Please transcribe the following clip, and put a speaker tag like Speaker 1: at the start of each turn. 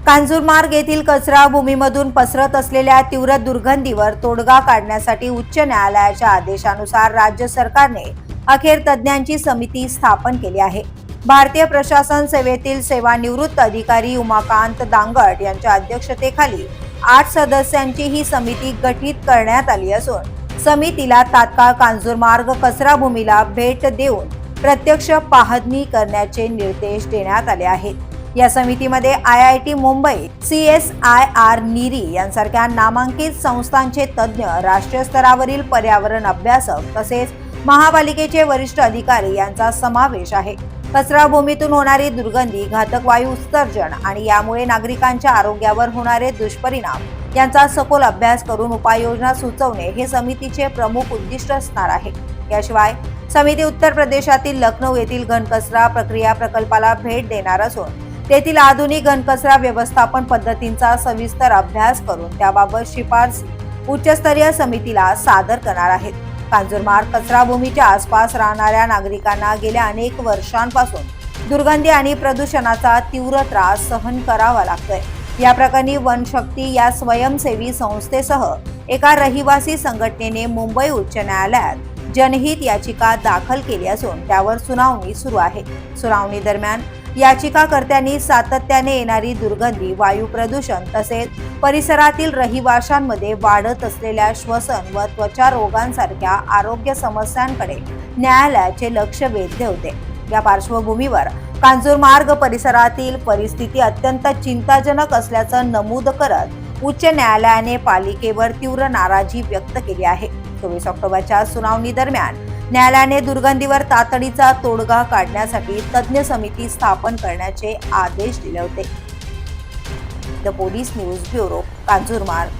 Speaker 1: कांजूरमार्ग येथील कचरा भूमीमधून पसरत असलेल्या तीव्र दुर्गंधीवर तोडगा काढण्यासाठी उच्च न्यायालयाच्या आदेशानुसार राज्य सरकारने अखेर तज्ज्ञांची समिती स्थापन केली आहे। भारतीय प्रशासन सेवेतील सेवानिवृत्त अधिकारी उमाकांत दांगट यांच्या अध्यक्षतेखाली 8 सदस्यांची ही समिती गठीत करण्यात आली असून समितीला तात्काळ कांजूरमार्ग कचरा भूमीला भेट देऊन प्रत्यक्ष पाहणी करण्याचे निर्देश देण्यात आले आहेत। या समितीमध्ये IIT मुंबई, CSIR नीरी यांसारख्या नामांकित संस्थांचे तज्ज्ञ, राष्ट्रीय स्तरावरील पर्यावरण अभ्यासक तसेच महापालिकेचे वरिष्ठ अधिकारी यांचा समावेश आहे। कचरा भूमीतून होणारी दुर्गंधी, घातक वायू उत्सर्जन आणि यामुळे नागरिकांच्या आरोग्यावर होणारे दुष्परिणाम यांचा सखोल अभ्यास करून उपाययोजना सुचवणे हे समितीचे प्रमुख उद्दिष्ट असणार आहे। याशिवाय समिती उत्तर प्रदेशातील लखनौ येथील घनकचरा प्रक्रिया प्रकल्पाला भेट देणार असून तेथील आधुनिक घनकचरा व्यवस्थापन पद्धतींचा सविस्तर अभ्यास करून त्याबाबत शिफारसी उच्चस्तरीय समितीला सादर करणार आहेत। कांजूरमार्ग कचरा भूमीच्या आसपास राहणाऱ्या नागरिकांना गेल्या अनेक वर्षांपासून दुर्गंधी आणि प्रदूषणाचा तीव्र त्रास सहन करावा लागतोय। या प्रकरणी वनशक्ती या स्वयंसेवी संस्थेसह एका रहिवासी संघटनेने मुंबई उच्च न्यायालयात जनहित याचिका दाखल केली असून त्यावर सुनावणी सुरू आहे। सुनावणी दरम्यान याचिकाकर्त्यांनी सातत्याने येणारी दुर्गंधी, वायू प्रदूषण तसेच परिसरातील रहिवाशांमध्ये वाढत असलेल्या श्वसन व त्वचा रोगांसारख्या आरोग्य समस्यांकडे न्यायालयाचे लक्ष वेधले होते। या पार्श्वभूमीवर कांजूरमार्ग परिसरातील परिस्थिती अत्यंत चिंताजनक असल्याचं नमूद करत उच्च न्यायालयाने पालिकेवर तीव्र नाराजी व्यक्त केली आहे। 24 ऑक्टोबरच्या सुनावणी दरम्यान न्यायालयाने दुर्गंधीवर तातडीचा तोडगा काढण्यासाठी तज्ज्ञ समिती स्थापन करण्याचे आदेश दिले होते। The police news bureau, Kanjurmarg.